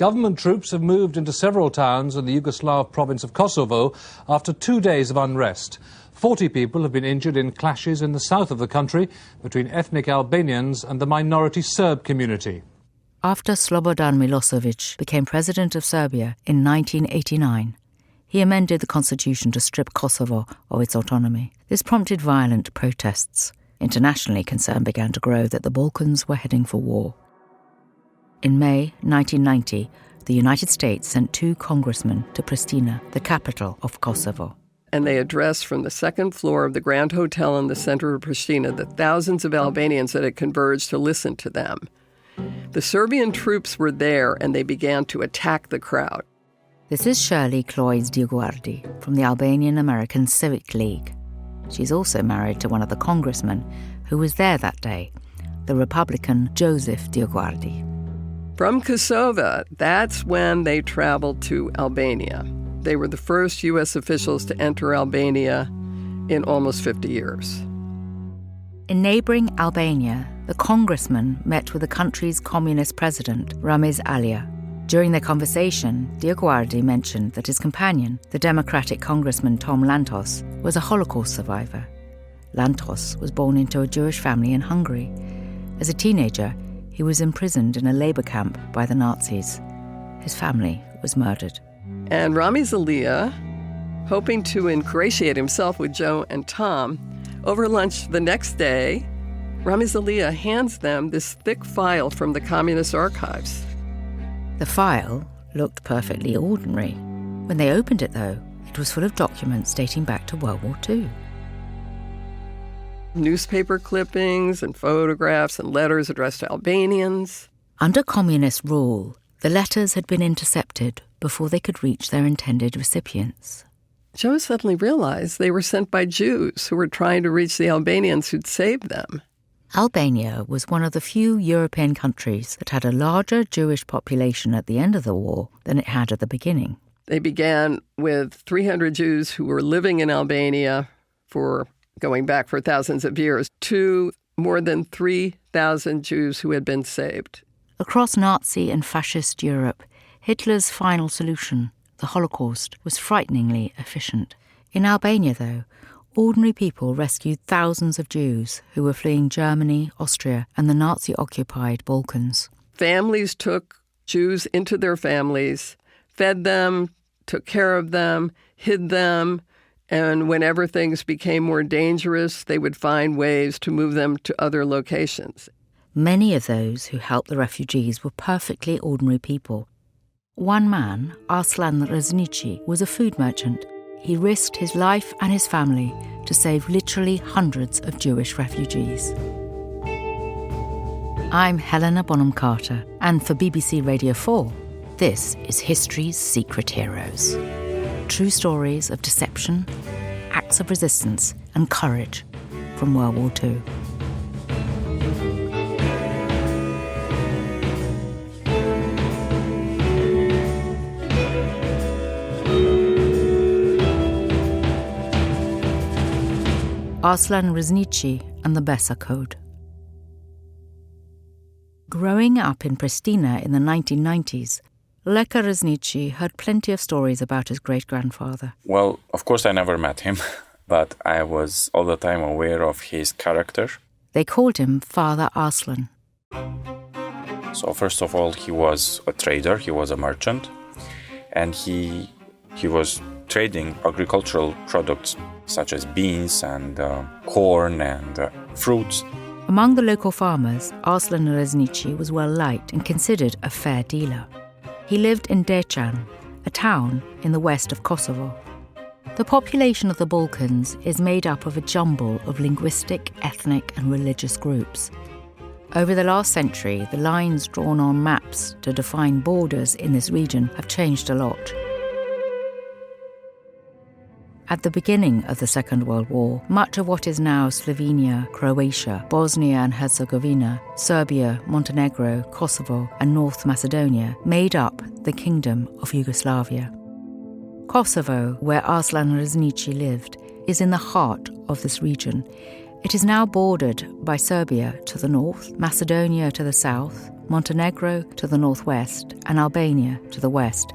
Government troops have moved into several towns in the Yugoslav province of Kosovo after 2 days of unrest. 40 people have been injured in clashes in the south of the country between ethnic Albanians and the minority Serb community. After Slobodan Milosevic became president of Serbia in 1989, he amended the constitution to strip Kosovo of its autonomy. This prompted violent protests. Internationally, concern began to grow that the Balkans were heading for war. In May 1990, the United States sent 2 congressmen to Pristina, the capital of Kosovo. And they addressed from the second floor of the Grand Hotel in the center of Pristina the thousands of Albanians that had converged to listen to them. The Serbian troops were there, and they began to attack the crowd. This is Shirley Cloyes Dioguardi from the Albanian-American Civic League. She's also married to one of the congressmen who was there that day, the Republican Joseph Dioguardi. From Kosovo, that's when they traveled to Albania. They were the first U.S. officials to enter Albania in almost 50 years. In neighboring Albania, the congressman met with the country's communist president, Ramiz Alia. During their conversation, Dioguardi mentioned that his companion, the Democratic Congressman Tom Lantos, was a Holocaust survivor. Lantos was born into a Jewish family in Hungary. As a teenager, he was imprisoned in a labor camp by the Nazis. His family was murdered. And Ramiz Alia, hoping to ingratiate himself with Joe and Tom, over lunch the next day, Ramiz Alia hands them this thick file from the communist archives. The file looked perfectly ordinary. When they opened it, though, it was full of documents dating back to World War II. Newspaper clippings and photographs and letters addressed to Albanians. Under communist rule, the letters had been intercepted before they could reach their intended recipients. Joe suddenly realized they were sent by Jews who were trying to reach the Albanians who'd saved them. Albania was one of the few European countries that had a larger Jewish population at the end of the war than it had at the beginning. They began with 300 Jews who were living in Albania for going back for thousands of years, to more than 3,000 Jews who had been saved. Across Nazi and fascist Europe, Hitler's final solution, the Holocaust, was frighteningly efficient. In Albania, though, ordinary people rescued thousands of Jews who were fleeing Germany, Austria, and the Nazi-occupied Balkans. Families took Jews into their families, fed them, took care of them, hid them, and whenever things became more dangerous, they would find ways to move them to other locations. Many of those who helped the refugees were perfectly ordinary people. One man, Arslan Rezniqi, was a food merchant. He risked his life and his family to save literally hundreds of Jewish refugees. I'm Helena Bonham Carter, and for BBC Radio 4, this is History's Secret Heroes. True stories of deception, acts of resistance, and courage from World War II. Arslan Rezniqi and the Besa Code. Growing up in Pristina in the 1990s, Leka Rezniqi heard plenty of stories about his great-grandfather. Well, of course I never met him, but I was all the time aware of his character. They called him Father Arslan. So first of all, he was a trader, he was a merchant, and he was trading agricultural products such as beans and corn and fruits. Among the local farmers, Arslan Rezniqi was well liked and considered a fair dealer. He lived in Dechan, a town in the west of Kosovo. The population of the Balkans is made up of a jumble of linguistic, ethnic and religious groups. Over the last century, the lines drawn on maps to define borders in this region have changed a lot. At the beginning of the Second World War, much of what is now Slovenia, Croatia, Bosnia and Herzegovina, Serbia, Montenegro, Kosovo and North Macedonia made up the Kingdom of Yugoslavia. Kosovo, where Arslan Rezniqi lived, is in the heart of this region, It is now bordered by Serbia to the north, Macedonia to the south, Montenegro to the northwest, and Albania to the west.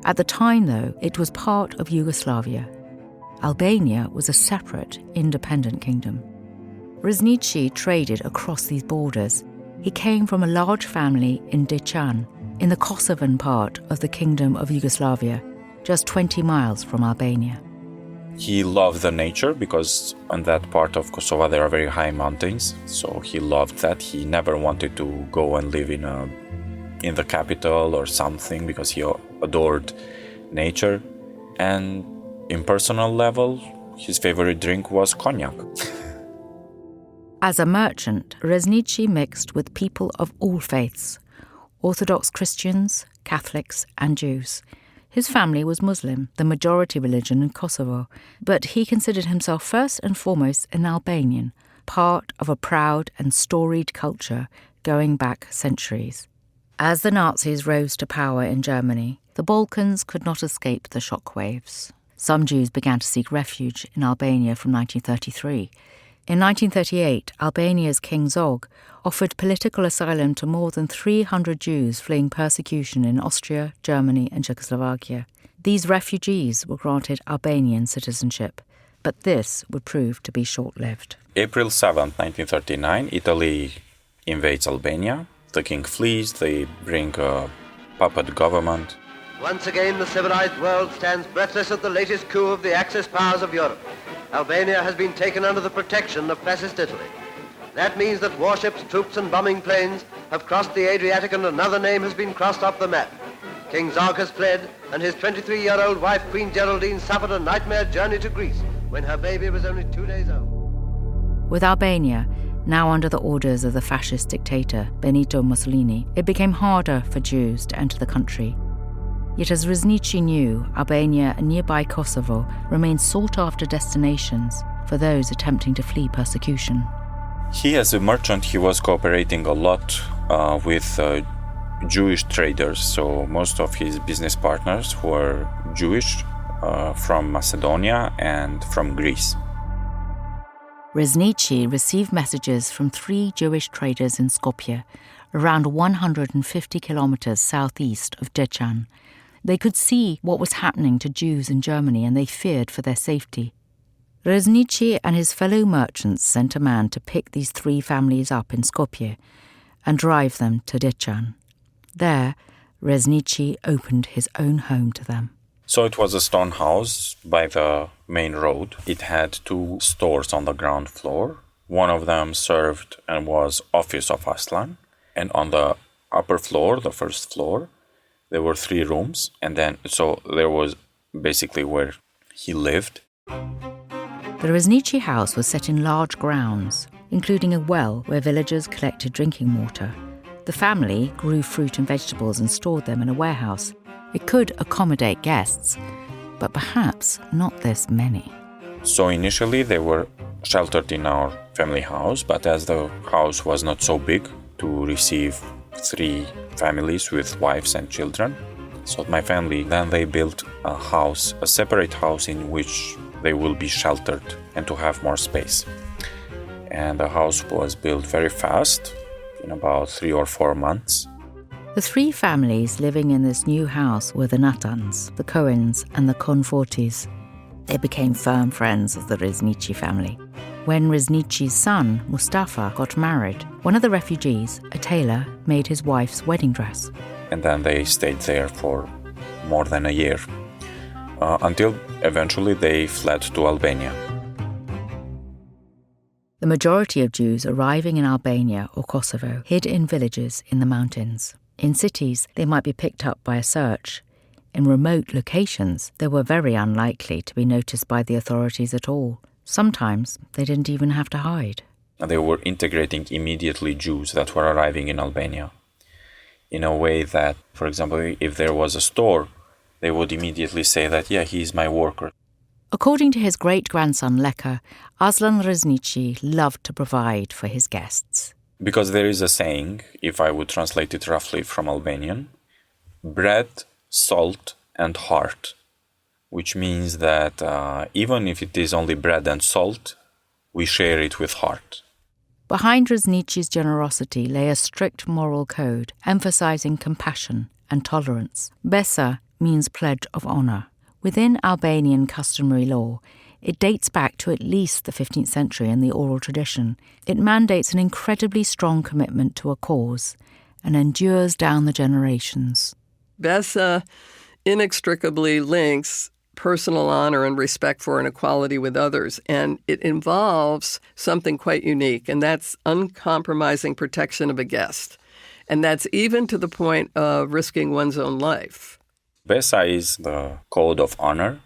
At the time, though, it was part of Yugoslavia. Albania was a separate, independent kingdom. Rezniqi traded across these borders. He came from a large family in Dečan, in the Kosovan part of the Kingdom of Yugoslavia, just 20 miles from Albania. He loved the nature because on that part of Kosovo there are very high mountains, so he loved that. He never wanted to go and live in the capital or something because he adored nature. And in personal level, his favorite drink was cognac. As a merchant, Rezniqi mixed with people of all faiths, Orthodox Christians, Catholics and Jews. His family was Muslim, the majority religion in Kosovo, but he considered himself first and foremost an Albanian, part of a proud and storied culture going back centuries. As the Nazis rose to power in Germany, the Balkans could not escape the shockwaves. Some Jews began to seek refuge in Albania from 1933. In 1938, Albania's King Zog offered political asylum to more than 300 Jews fleeing persecution in Austria, Germany and Czechoslovakia. These refugees were granted Albanian citizenship, but this would prove to be short-lived. April 7, 1939, Italy invades Albania. The king flees, they bring a puppet government. Once again, the civilized world stands breathless at the latest coup of the Axis powers of Europe. Albania has been taken under the protection of fascist Italy. That means that warships, troops and bombing planes have crossed the Adriatic and another name has been crossed off the map. King Zog has fled and his 23-year-old wife, Queen Geraldine, suffered a nightmare journey to Greece when her baby was only 2 days old. With Albania now under the orders of the fascist dictator Benito Mussolini, it became harder for Jews to enter the country. Yet as Rezniqi knew, Albania and nearby Kosovo remained sought-after destinations for those attempting to flee persecution. He, as a merchant, he was cooperating a lot with Jewish traders. So most of his business partners were Jewish from Macedonia and from Greece. Rezniqi received messages from 3 Jewish traders in Skopje, around 150 kilometers southeast of Dečan. They could see what was happening to Jews in Germany and they feared for their safety. Rezniqi and his fellow merchants sent a man to pick these 3 families up in Skopje and drive them to Dečan. There, Rezniqi opened his own home to them. So it was a stone house by the main road. It had 2 stores on the ground floor. One of them served and was office of Arslan. And on the upper floor, the first floor, there were 3 rooms. And then, so there was basically where he lived. The Rezniqi house was set in large grounds, including a well where villagers collected drinking water. The family grew fruit and vegetables and stored them in a warehouse. It could accommodate guests, but perhaps not this many. So initially they were sheltered in our family house, but as the house was not so big to receive 3 families with wives and children, so my family, then they built a house, a separate house in which they will be sheltered and to have more space. And the house was built very fast, in about 3 or 4 months. The 3 families living in this new house were the Natans, the Cohens and the Confortis. They became firm friends of the Rezniqi family. When Rezniqi's son, Mustafa, got married, one of the refugees, a tailor, made his wife's wedding dress. And then they stayed there for more than a year, until eventually they fled to Albania. The majority of Jews arriving in Albania or Kosovo hid in villages in the mountains. In cities, they might be picked up by a search. In remote locations, they were very unlikely to be noticed by the authorities at all. Sometimes they didn't even have to hide. They were integrating immediately Jews that were arriving in Albania in a way that, for example, if there was a store, they would immediately say that, yeah, he's my worker. According to his great-grandson Leka, Arslan Rezniqi loved to provide for his guests. Because there is a saying, if I would translate it roughly from Albanian, bread, salt and heart, which means that even if it is only bread and salt, we share it with heart. Behind Rezniqi's generosity lay a strict moral code emphasizing compassion and tolerance. Besa means pledge of honor. Within Albanian customary law, it dates back to at least the 15th century in the oral tradition. It mandates an incredibly strong commitment to a cause and endures down the generations. Besa inextricably links personal honor and respect for and equality with others, and it involves something quite unique, and that's uncompromising protection of a guest. And that's even to the point of risking one's own life. Besa is the code of honor.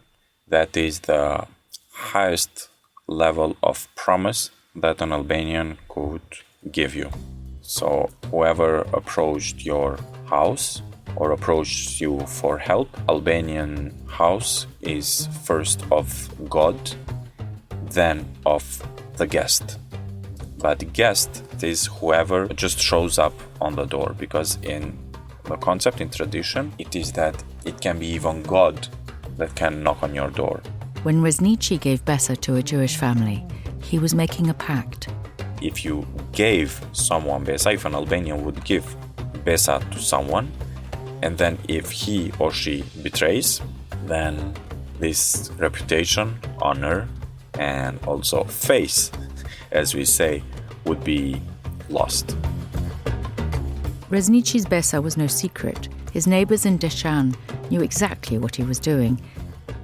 That is the highest level of promise that an Albanian could give you. So whoever approached your house or approached you for help, Albanian house is first of God, then of the guest. But guest is whoever just shows up on the door, because in the concept, in tradition, it is that it can be even God that can knock on your door. When Rezniqi gave Besa to a Jewish family, he was making a pact. If you gave someone Besa, if an Albanian would give Besa to someone, and then if he or she betrays, then this reputation, honor, and also face, as we say, would be lost. Rezniqi's Besa was no secret. His neighbours in Deshan knew exactly what he was doing.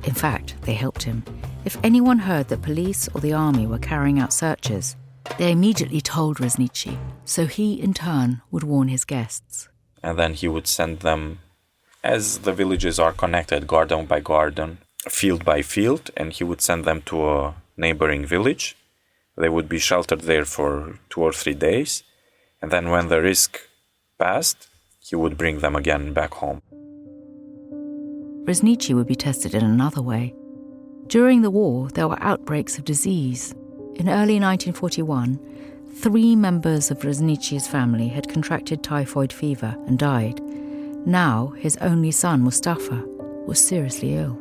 In fact, they helped him. If anyone heard that police or the army were carrying out searches, they immediately told Rezniqi, so he, in turn, would warn his guests. And then he would send them, as the villages are connected, garden by garden, field by field, and he would send them to a neighboring village. They would be sheltered there for 2 or 3 days, and then when the risk passed, he would bring them again back home. Rezniqi would be tested in another way. During the war, there were outbreaks of disease. In early 1941, 3 members of Rezniqi's family had contracted typhoid fever and died. Now, his only son, Mustafa, was seriously ill.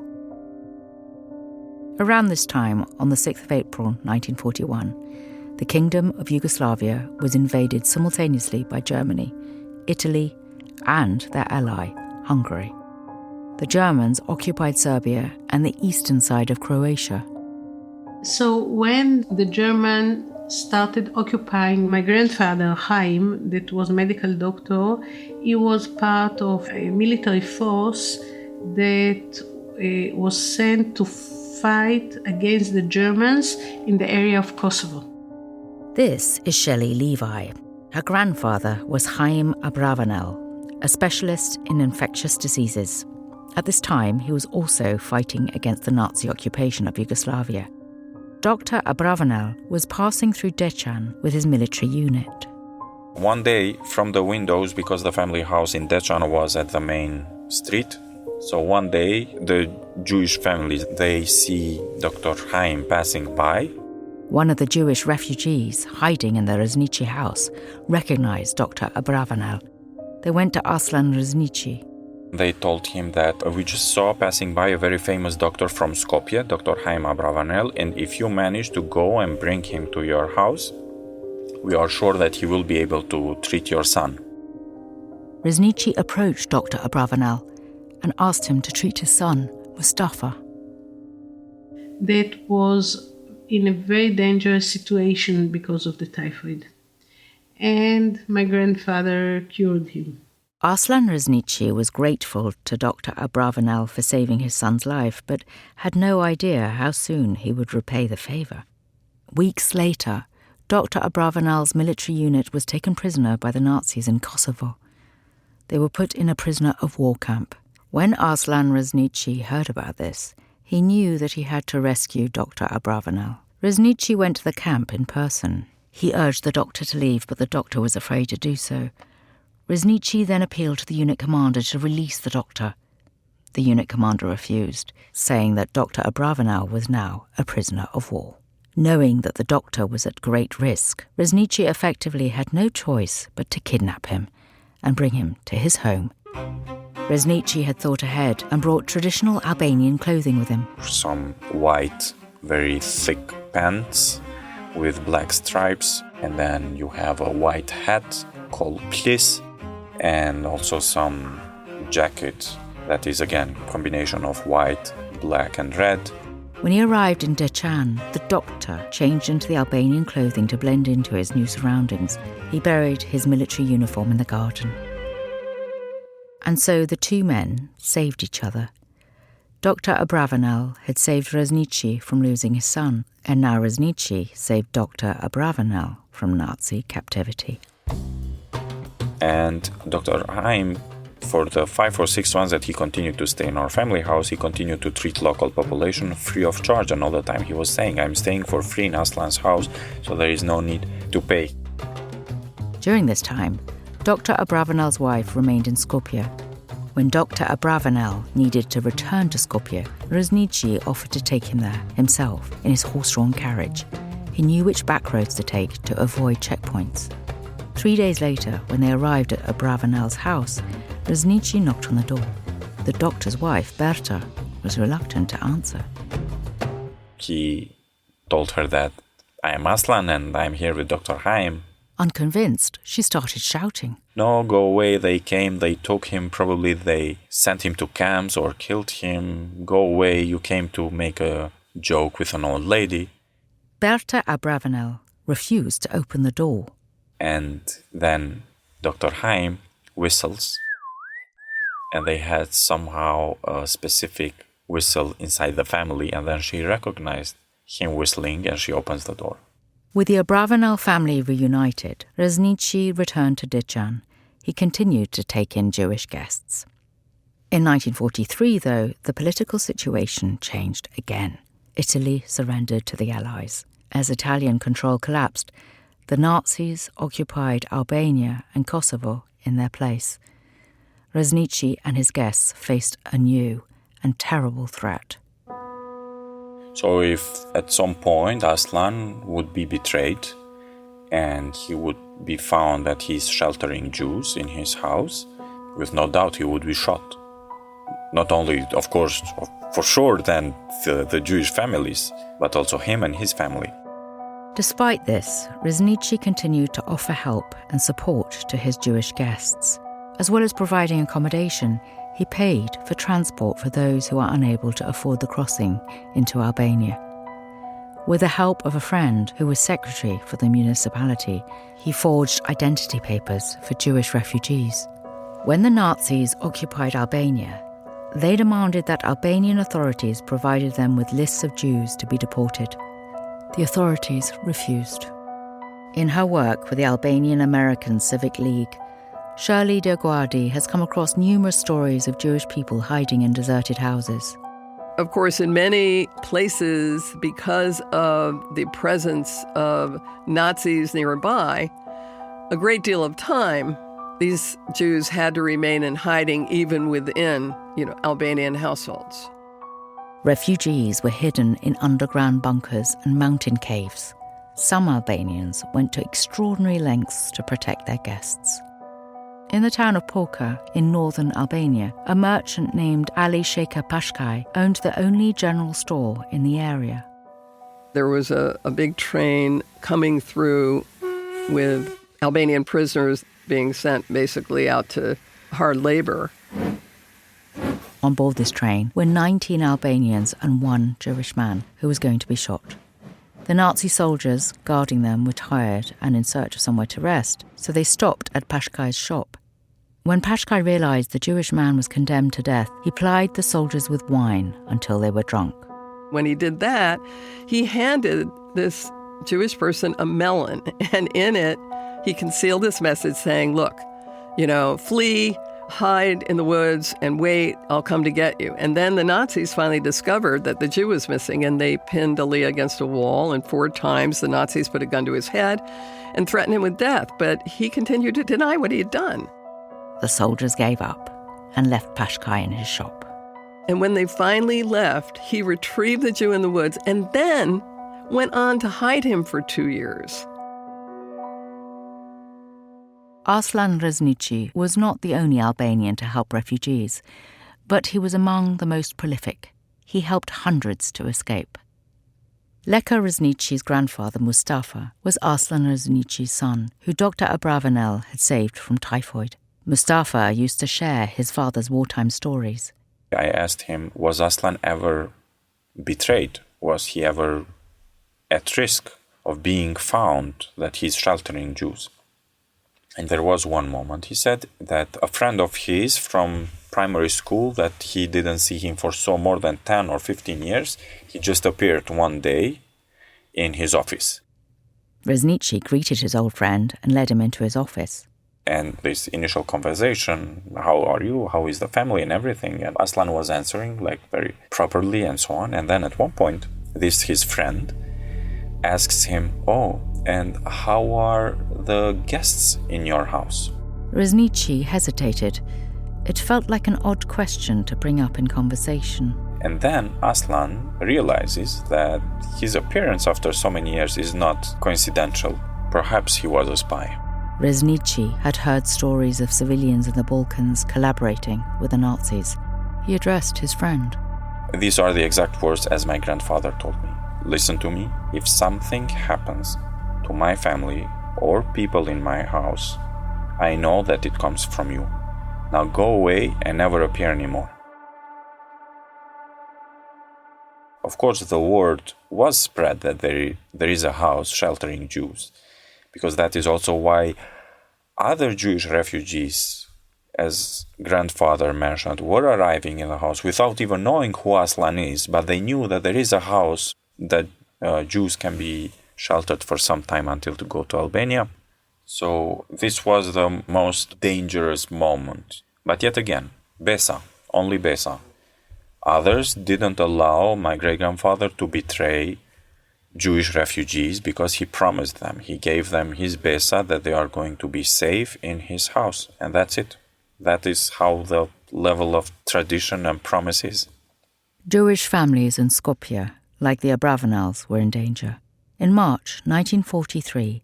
Around this time, on the 6th of April 1941, the Kingdom of Yugoslavia was invaded simultaneously by Germany, Italy, and their ally, Hungary. The Germans occupied Serbia and the eastern side of Croatia. So when the Germans started occupying, my grandfather, Chaim, that was a medical doctor, he was part of a military force that was sent to fight against the Germans in the area of Kosovo. This is Shelley Levi. Her grandfather was Chaim Abravanel, a specialist in infectious diseases. At this time, he was also fighting against the Nazi occupation of Yugoslavia. Dr. Abravanel was passing through Deccan with his military unit. One day, from the windows, because the family house in Deccan was at the main street, so one day the Jewish families, they see Dr. Chaim passing by. One of the Jewish refugees hiding in the Rezniqi house recognized Dr. Abravanel. They went to Arslan Rezniqi. They told him that we just saw passing by a very famous doctor from Skopje, Dr. Chaim Abravanel, and if you manage to go and bring him to your house, we are sure that he will be able to treat your son. Rezniqi approached Dr. Abravanel and asked him to treat his son, Mustafa. That was in a very dangerous situation because of the typhoid. And my grandfather cured him. Arslan Rezniqi was grateful to Dr. Abravanel for saving his son's life, but had no idea how soon he would repay the favour. Weeks later, Dr. Abravanel's military unit was taken prisoner by the Nazis in Kosovo. They were put in a prisoner of war camp. When Arslan Rezniqi heard about this, he knew that he had to rescue Dr. Abravanel. Rezniqi went to the camp in person. He urged the doctor to leave, but the doctor was afraid to do so. Rezniqi then appealed to the unit commander to release the doctor. The unit commander refused, saying that Dr. Abravanel was now a prisoner of war. Knowing that the doctor was at great risk, Rezniqi effectively had no choice but to kidnap him and bring him to his home. Rezniqi had thought ahead and brought traditional Albanian clothing with him. Some white, very thick pants with black stripes, and then you have a white hat called plis, and also some jacket that is again a combination of white, black and red. When he arrived in Deccan, the doctor changed into the Albanian clothing to blend into his new surroundings. He buried his military uniform in the garden. And so the two men saved each other. Dr. Abravanel had saved Rezniqi from losing his son, and now Rezniqi saved Dr. Abravanel from Nazi captivity. And Dr. Haim, for the 5 or 6 months that he continued to stay in our family house, he continued to treat local population free of charge. And all the time he was saying, I'm staying for free in Arslan's house, so there is no need to pay. During this time, Dr. Abravanel's wife remained in Skopje. When Dr. Abravanel needed to return to Skopje, Rezniqi offered to take him there himself in his horse-drawn carriage. He knew which back roads to take to avoid checkpoints. 3 days later, when they arrived at Abravanel's house, Rezniqi knocked on the door. The doctor's wife, Berta, was reluctant to answer. He told her that I am Arslan and I am here with Dr. Haim. Unconvinced, she started shouting. No, go away, they came, they took him, probably they sent him to camps or killed him. Go away, you came to make a joke with an old lady. Berta Abravanel refused to open the door. And then Dr. Haim whistles, and they had somehow a specific whistle inside the family, and then she recognized him whistling and she opens the door. With the Abravanel family reunited, Rezniqi returned to Deccan. He continued to take in Jewish guests. In 1943, though, the political situation changed again. Italy surrendered to the Allies. As Italian control collapsed, the Nazis occupied Albania and Kosovo in their place. Rezniqi and his guests faced a new and terrible threat. So if at some point Arslan would be betrayed and he would be found that he's sheltering Jews in his house, with no doubt he would be shot. Not only, of course, for sure, then the Jewish families, but also him and his family. Despite this, Rezniqi continued to offer help and support to his Jewish guests. As well as providing accommodation, he paid for transport for those who are unable to afford the crossing into Albania. With the help of a friend who was secretary for the municipality, he forged identity papers for Jewish refugees. When the Nazis occupied Albania, they demanded that Albanian authorities provided them with lists of Jews to be deported. The authorities refused. In her work with the Albanian American Civic League, Shirley DeGuardi has come across numerous stories of Jewish people hiding in deserted houses. Of course, in many places, because of the presence of Nazis nearby, a great deal of time, these Jews had to remain in hiding even within, Albanian households. Refugees were hidden in underground bunkers and mountain caves. Some Albanians went to extraordinary lengths to protect their guests. In the town of Poka, in northern Albania, a merchant named Ali Sheka Pashkai owned the only general store in the area. There was a big train coming through with Albanian prisoners being sent basically out to hard labor. On board this train were 19 Albanians and 1 Jewish man who was going to be shot. The Nazi soldiers guarding them were tired and in search of somewhere to rest, so they stopped at Pashkai's shop. When Pashkai realized the Jewish man was condemned to death, he plied the soldiers with wine until they were drunk. When he did that, he handed this Jewish person a melon, and in it, he concealed this message saying, look, flee, hide in the woods, and wait, I'll come to get you. And then the Nazis finally discovered that the Jew was missing, and they pinned Ali against a wall, and 4 times the Nazis put a gun to his head and threatened him with death. But he continued to deny what he had done. The soldiers gave up and left Pashkai in his shop. And when they finally left, he retrieved the Jew in the woods and then went on to hide him for 2 years. Arslan Rezniqi was not the only Albanian to help refugees, but he was among the most prolific. He helped hundreds to escape. Leka Rezniqi's grandfather, Mustafa, was Arslan Rezniqi's son, who Dr. Abravanel had saved from typhoid. Mustafa used to share his father's wartime stories. I asked him, was Arslan ever betrayed? Was he ever at risk of being found that he's sheltering Jews? And there was one moment, he said, that a friend of his from primary school, that he didn't see him for more than 10 or 15 years, he just appeared one day in his office. Rezniqi greeted his old friend and led him into his office. And this initial conversation, how are you, how is the family and everything, and Arslan was answering like very properly and so on. And then at one point, his friend asks him, oh, and how are the guests in your house? Rezniqi hesitated. It felt like an odd question to bring up in conversation. And then Arslan realizes that his appearance after so many years is not coincidental. Perhaps he was a spy. Rezniqi had heard stories of civilians in the Balkans collaborating with the Nazis. He addressed his friend. These are the exact words as my grandfather told me. Listen to me. If something happens to my family or people in my house, I know that it comes from you. Now go away and never appear anymore. Of course, the word was spread that there is a house sheltering Jews, because that is also why other Jewish refugees, as grandfather mentioned, were arriving in the house without even knowing who Arslan is, but they knew that there is a house that Jews can be sheltered for some time until to go to Albania. So this was the most dangerous moment. But yet again, Besa, only Besa. Others didn't allow my great-grandfather to betray Jewish refugees because he promised them, he gave them his Besa that they are going to be safe in his house. And that's it. That is how the level of tradition and promise is. Jewish families in Skopje, like the Abravanels, were in danger. In March 1943,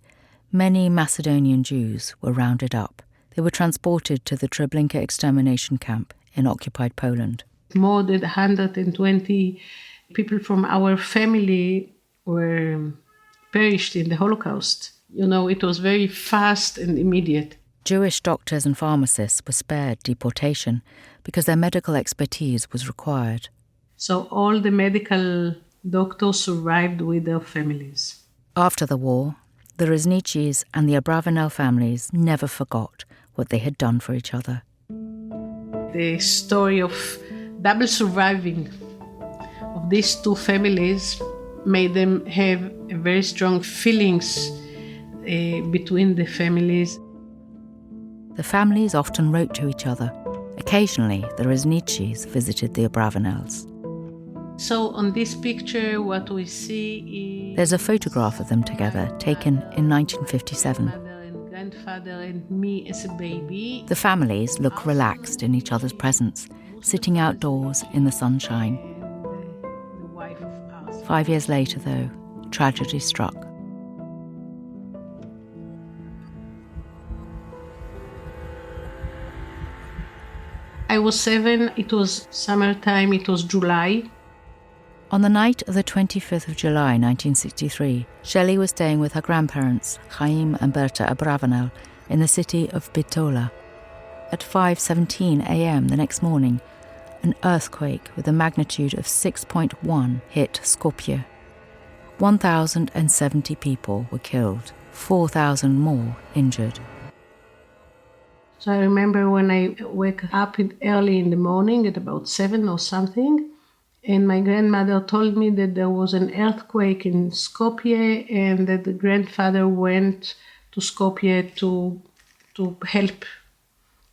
many Macedonian Jews were rounded up. They were transported to the Treblinka extermination camp in occupied Poland. More than 120 people from our family were perished in the Holocaust. You know, it was very fast and immediate. Jewish doctors and pharmacists were spared deportation because their medical expertise was required. So all the medical doctors survived with their families. After the war, the Rezniqis and the Abravanel families never forgot what they had done for each other. The story of double surviving of these two families made them have very strong feelings between the families. The families often wrote to each other. Occasionally, the Rezniqis visited the Abravanels. So on this picture, what we see is... There's a photograph of them together, taken in 1957. Mother and grandfather and me as a baby. The families look relaxed in each other's presence, sitting outdoors in the sunshine. The wife of us. 5 years later, though, tragedy struck. I was 7, it was summertime, it was July. On the night of the 25th of July 1963, Shelley was staying with her grandparents, Chaim and Berta Abravanel, in the city of Bitola. At 5:17 a.m. the next morning, an earthquake with a magnitude of 6.1 hit Skopje. 1,070 people were killed, 4,000 more injured. So I remember when I wake up early in the morning at about 7 or something, and my grandmother told me that there was an earthquake in Skopje and that the grandfather went to Skopje to help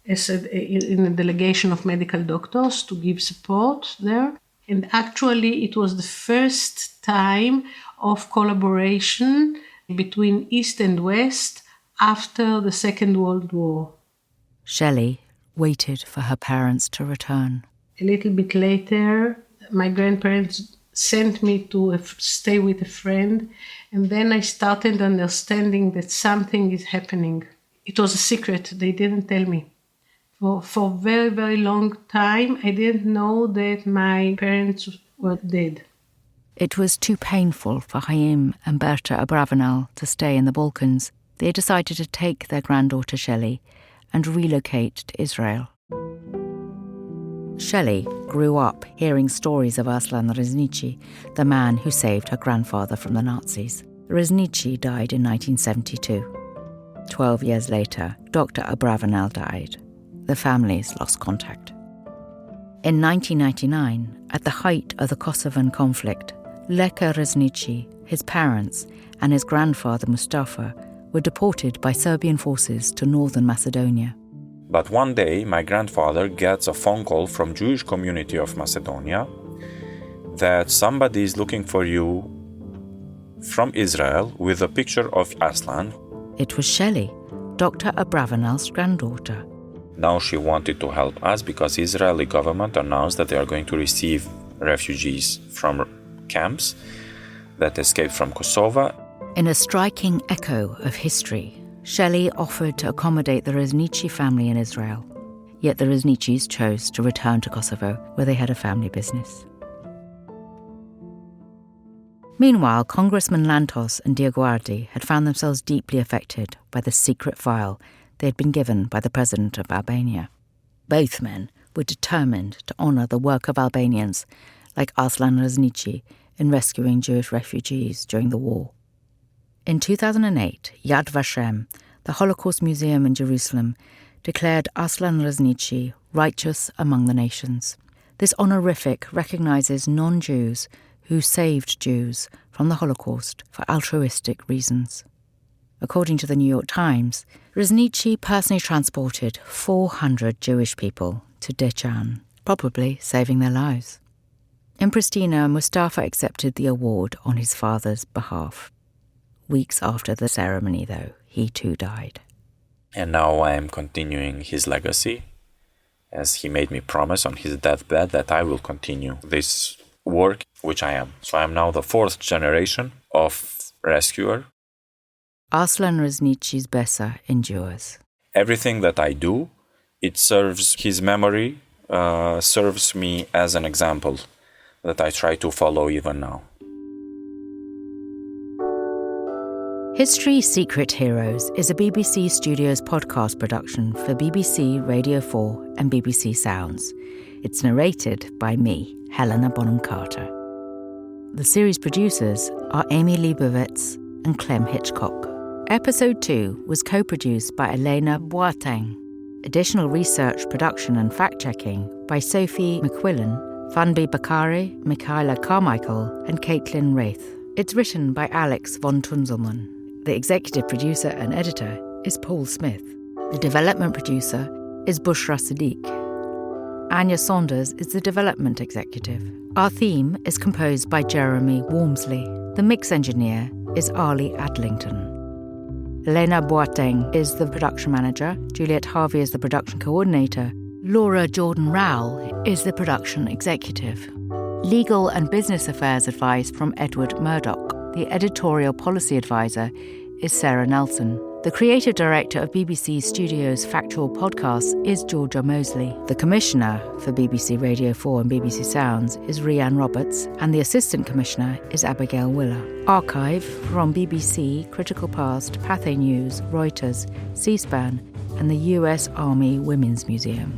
in a delegation of medical doctors to give support there. And actually it was the first time of collaboration between East and West after the Second World War. Shelley waited for her parents to return. A little bit later, my grandparents sent me to stay with a friend, and then I started understanding that something is happening. It was a secret, they didn't tell me. For a very, very long time, I didn't know that my parents were dead. it was too painful for Haim and Berta Abravanel to stay in the Balkans. They decided to take their granddaughter Shelley and relocate to Israel. Shelley grew up hearing stories of Arslan Rezniqi, the man who saved her grandfather from the Nazis. Rezniqi died in 1972. 12 years later, Dr. Abravanel died. The families lost contact. In 1999, at the height of the Kosovan conflict, Leka Rezniqi, his parents, and his grandfather Mustafa were deported by Serbian forces to northern Macedonia. But one day, my grandfather gets a phone call from Jewish community of Macedonia that somebody is looking for you from Israel with a picture of Arslan. It was Shelley, Dr. Abravanel's granddaughter. Now she wanted to help us because the Israeli government announced that they are going to receive refugees from camps that escaped from Kosovo. In a striking echo of history, Shelley offered to accommodate the Rezniqi family in Israel. Yet the Rezniqis chose to return to Kosovo, where they had a family business. Meanwhile, Congressman Lantos and Diaguardi had found themselves deeply affected by the secret file they had been given by the president of Albania. Both men were determined to honour the work of Albanians like Arslan Rezniqi in rescuing Jewish refugees during the war. In 2008, Yad Vashem, the Holocaust Museum in Jerusalem, declared Arslan Rezniqi righteous among the nations. This honorific recognises non-Jews who saved Jews from the Holocaust for altruistic reasons. According to the New York Times, Rezniqi personally transported 400 Jewish people to Deccan, probably saving their lives. In Pristina, Mustafa accepted the award on his father's behalf. Weeks after the ceremony, though, he too died. And now I am continuing his legacy, as he made me promise on his deathbed that I will continue this work, which I am. So I am now the 4th generation of rescuer. Arslan Rezniqi's Besa endures. Everything that I do, it serves his memory, serves me as an example that I try to follow even now. History Secret Heroes is a BBC Studios podcast production for BBC Radio 4 and BBC Sounds. It's narrated by me, Helena Bonham Carter. The series producers are Amy Leibovitz and Clem Hitchcock. Episode 2 was co-produced by Helena Bonham. Additional research, production and fact-checking by Sophie McQuillan, Fanbi Bakari, Michaela Carmichael and Caitlin Wraith. It's written by Alex von Tunzelmann. The executive producer and editor is Paul Smith. The development producer is Bushra Siddiq. Anya Saunders is the development executive. Our theme is composed by Jeremy Wormsley. The mix engineer is Arlie Adlington. Elena Boateng is the production manager. Juliet Harvey is the production coordinator. Laura Jordan-Rowell is the production executive. Legal and business affairs advice from Edward Murdoch. The editorial policy advisor is Sarah Nelson. The creative director of BBC Studios Factual Podcasts is Georgia Mosley. The commissioner for BBC Radio 4 and BBC Sounds is Rhiann Roberts, and the assistant commissioner is Abigail Willer. Archive from BBC, Critical Past, Pathé News, Reuters, C-SPAN, and the US Army Women's Museum.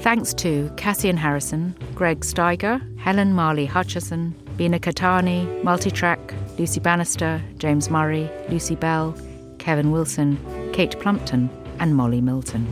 Thanks to Cassian Harrison, Greg Steiger, Helen Marley Hutchison, Bina Katani, Multitrack, Lucy Bannister, James Murray, Lucy Bell, Kevin Wilson, Kate Plumpton, and Molly Milton.